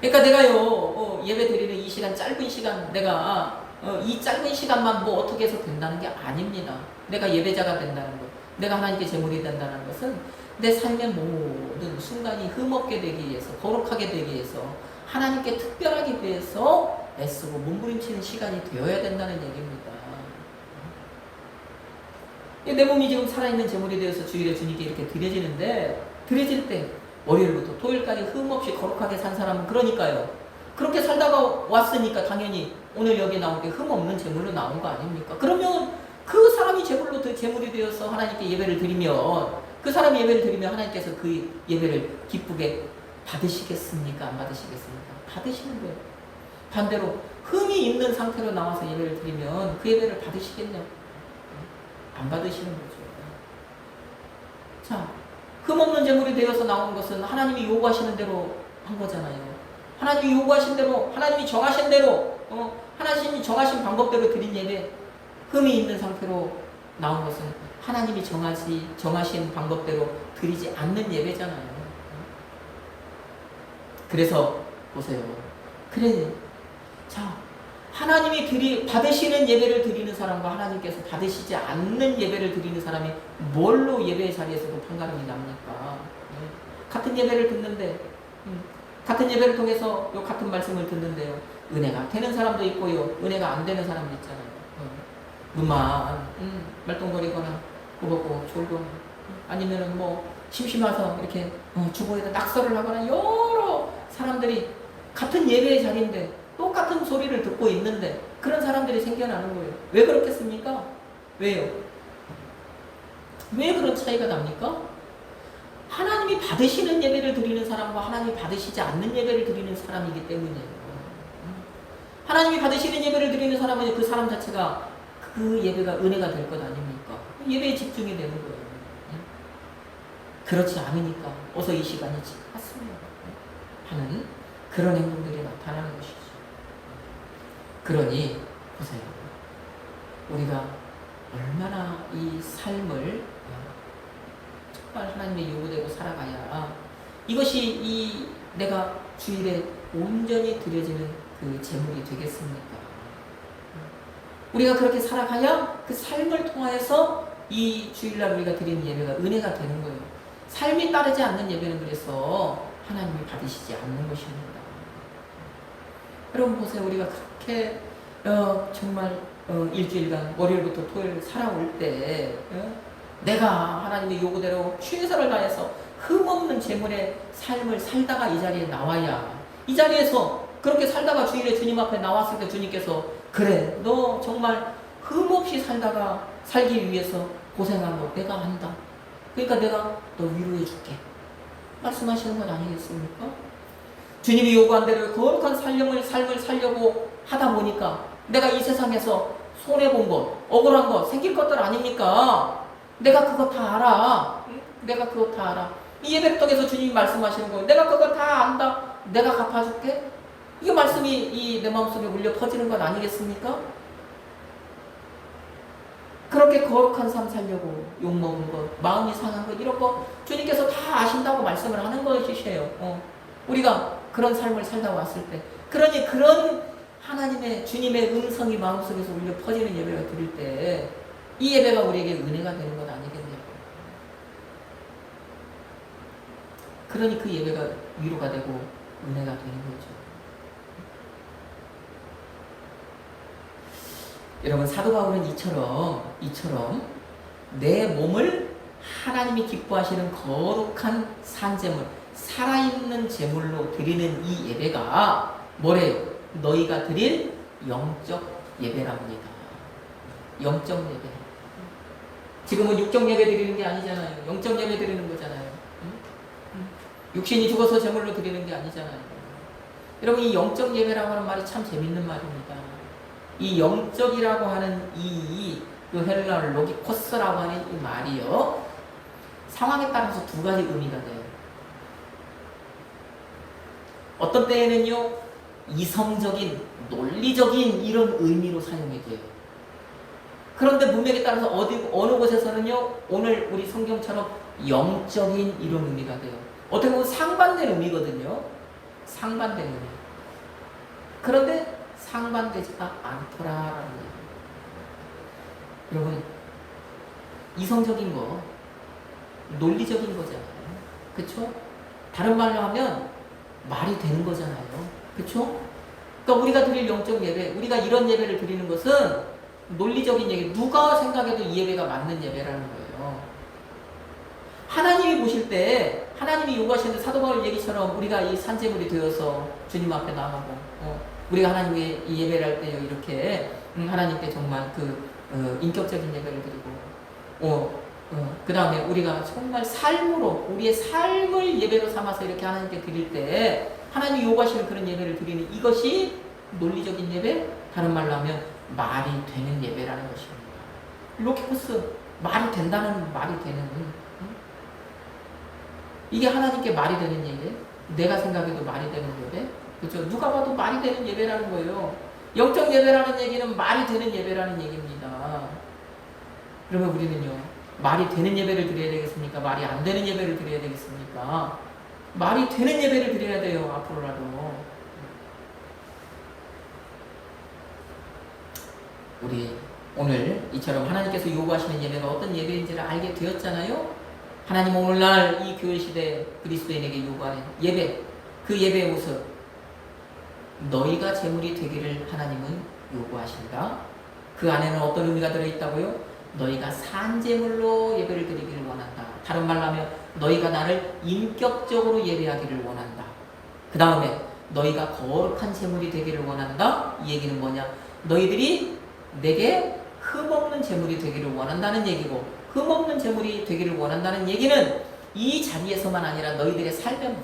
그러니까 내가요, 예배 드리는 이 시간, 짧은 시간, 내가 이 짧은 시간만 뭐 어떻게 해서 된다는 게 아닙니다. 내가 예배자가 된다는 것, 내가 하나님께 제물이 된다는 것은 내 삶의 모든 순간이 흠없게 되기 위해서, 거룩하게 되기 위해서, 하나님께 특별하기 위해서 애쓰고 몸부림치는 시간이 되어야 된다는 얘기입니다. 내 몸이 지금 살아있는 제물이 되어서 주일에 주님께 이렇게 드려지는데, 드려질 때 월요일부터 토요일까지 흠없이 거룩하게 산 사람은, 그러니까요, 그렇게 살다가 왔으니까 당연히 오늘 여기 나온 게 흠없는 제물로 나온 거 아닙니까? 그러면 그 사람이 제물이 되어서 하나님께 예배를 드리면, 그 사람이 예배를 드리면 하나님께서 그 예배를 기쁘게 받으시겠습니까? 안 받으시겠습니까? 받으시는 거예요. 반대로 흠이 있는 상태로 나와서 예배를 드리면 그 예배를 받으시겠냐? 안 받으시는 거죠. 자, 흠없는 제물이 되어서 나온 것은 하나님이 요구하시는 대로 한 거잖아요. 하나님이 요구하신 대로, 하나님이 정하신 대로, 하나님이 정하신 방법대로 드린 예배, 흠이 있는 상태로 나온 것은 하나님이 정하신 방법대로 드리지 않는 예배잖아요. 그래서 보세요. 그래, 자, 하나님이 받으시는 예배를 드리는 사람과 하나님께서 받으시지 않는 예배를 드리는 사람이 뭘로 예배의 자리에서도 판가름이 납니까? 같은 예배를 듣는데, 같은 예배를 통해서 요 같은 말씀을 듣는데요. 은혜가 되는 사람도 있고요. 은혜가 안 되는 사람도 있잖아요. 눈만 말똥거리거나 무겁고 졸고 아니면은 뭐 심심해서 이렇게 주보에다 낙서를 하거나 여러 사람들이 같은 예배의 자리인데 똑같은 소리를 듣고 있는데 그런 사람들이 생겨나는 거예요. 왜 그렇겠습니까? 왜요? 왜 그런 차이가 납니까? 하나님이 받으시는 예배를 드리는 사람과 하나님이 받으시지 않는 예배를 드리는 사람이기 때문이에요. 하나님이 받으시는 예배를 드리는 사람은 그 사람 자체가 그 예배가 은혜가 될 것 아닙니까? 예배에 집중이 되는 거예요. 그렇지 않으니까 어서 이 시간이 지났으면 하는 그런 행동들이 나타나는 것이죠. 그러니 보세요. 우리가 얼마나 이 삶을 정말 하나님의 요구대로 살아가야 이것이 이 내가 주일에 온전히 드려지는 그 제목이 되겠습니까? 우리가 그렇게 살아가야 그 삶을 통하여서 이 주일날 우리가 드리는 예배가 은혜가 되는 거예요. 삶이 따르지 않는 예배는 그래서 하나님이 받으시지 않는 것입니다. 여러분 보세요. 우리가 그렇게 정말 일주일간 월요일부터 토요일 살아올 때 내가 하나님의 요구대로 최선을 다해서 흠없는 제물의 삶을 살다가 이 자리에 나와야 이 자리에서 그렇게 살다가 주일에 주님 앞에 나왔을 때 주님께서 그래 너 정말 흠없이 살기 위해서 고생한 거 내가 안다. 그러니까 내가 너 위로해 줄게. 말씀하시는 건 아니겠습니까? 주님이 요구한 대로 거룩한 삶을 살려고 하다 보니까 내가 이 세상에서 손해본 것, 억울한 것, 생길 것들 아닙니까? 내가 그거 다 알아. 내가 그거 다 알아. 이 예배를 통해서 주님이 말씀하시는 거예요. 내가 그거 다 안다. 내가 갚아줄게. 이 말씀이 내 마음속에 울려 퍼지는 것 아니겠습니까? 그렇게 거룩한 삶 살려고 욕먹은 것, 마음이 상한 것 이런 거 주님께서 다 아신다고 말씀을 하는 것이에요. 우리가 그런 삶을 살다 왔을 때 그러니 그런 하나님의 주님의 음성이 마음속에서 울려 퍼지는 예배를 드릴 때 이 예배가 우리에게 은혜가 되는 것 아니겠냐고. 그러니 그 예배가 위로가 되고 은혜가 되는 거죠. 여러분 사도 바울은 이처럼 내 몸을 하나님이 기뻐하시는 거룩한 산제물, 살아있는 제물로 드리는 이 예배가 뭐래요? 너희가 드릴 영적 예배랍니다. 영적 예배. 지금은 육적 예배 드리는 게 아니잖아요. 영적 예배 드리는 거잖아요. 육신이 죽어서 제물로 드리는 게 아니잖아요. 여러분 이 영적 예배라고 하는 말이 참 재밌는 말입니다. 이 영적이라고 하는 그 헬라어 로기코스라고 하는 이 말이요. 상황에 따라서 두 가지 의미가 돼요. 어떤 때에는요, 이성적인, 논리적인 이런 의미로 사용이 돼요. 그런데 문맥에 따라서 어느 곳에서는요, 오늘 우리 성경처럼 영적인 이런 의미가 돼요. 어떻게 보면 상반된 의미거든요. 상반된 의미. 그런데 상반되지가 않더라라는 얘기예요. 여러분, 이성적인 거, 논리적인 거잖아요. 그쵸? 다른 말로 하면 말이 되는 거잖아요. 그쵸? 그러니까 우리가 드릴 영적 예배, 우리가 이런 예배를 드리는 것은 논리적인 얘기, 누가 생각해도 이 예배가 맞는 예배라는 거예요. 하나님이 보실 때, 하나님이 요구하시는 사도 바울 얘기처럼 우리가 이 산제물이 되어서 주님 앞에 나가고, 우리가 하나님의 이 예배를 할 때 이렇게 하나님께 정말 인격적인 예배를 드리고, 그 다음에 우리가 정말 삶으로, 우리의 삶을 예배로 삼아서 이렇게 하나님께 드릴 때, 하나님이 요구하시는 그런 예배를 드리는 이것이 논리적인 예배, 다른 말로 하면 말이 되는 예배라는 것입니다. 로키코스, 말이 된다는 말이 되는. 이게 하나님께 말이 되는 예배? 내가 생각해도 말이 되는 예배? 그렇죠? 누가 봐도 말이 되는 예배라는 거예요. 영적 예배라는 얘기는 말이 되는 예배라는 얘기입니다. 그러면 우리는요, 말이 되는 예배를 드려야 되겠습니까? 말이 안 되는 예배를 드려야 되겠습니까? 말이 되는 예배를 드려야 돼요, 앞으로라도. 우리 오늘 이처럼 하나님께서 요구하시는 예배가 어떤 예배인지를 알게 되었잖아요? 하나님 오늘날 이 교회 시대 그리스도인에게 요구하는 예배, 그 예배의 모습, 너희가 제물이 되기를 하나님은 요구하신다. 그 안에는 어떤 의미가 들어있다고요? 너희가 산제물로 예배를 드리기를 원한다. 다른 말로 하면 너희가 나를 인격적으로 예배하기를 원한다. 그 다음에 너희가 거룩한 제물이 되기를 원한다. 이 얘기는 뭐냐? 너희들이 내게 흠없는 제물이 되기를 원한다는 얘기고, 흠없는 제물이 되기를 원한다는 얘기는 이 자리에서만 아니라 너희들의 삶의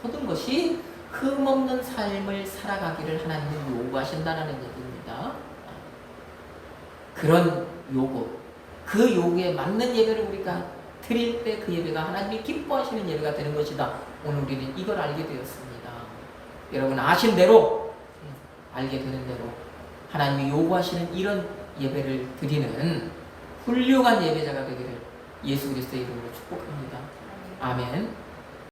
모든 것이 흠없는 삶을 살아가기를 하나님은 요구하신다는 얘기입니다. 그런 요구, 그 요구에 맞는 예배를 우리가 드릴 때 그 예배가 하나님이 기뻐하시는 예배가 되는 것이다. 오늘 우리는 이걸 알게 되었습니다. 여러분 아신 대로, 알게 되는 대로 하나님이 요구하시는 이런 예배를 드리는 훌륭한 예배자가 되기를 예수 그리스도의 이름으로 축복합니다. 아멘.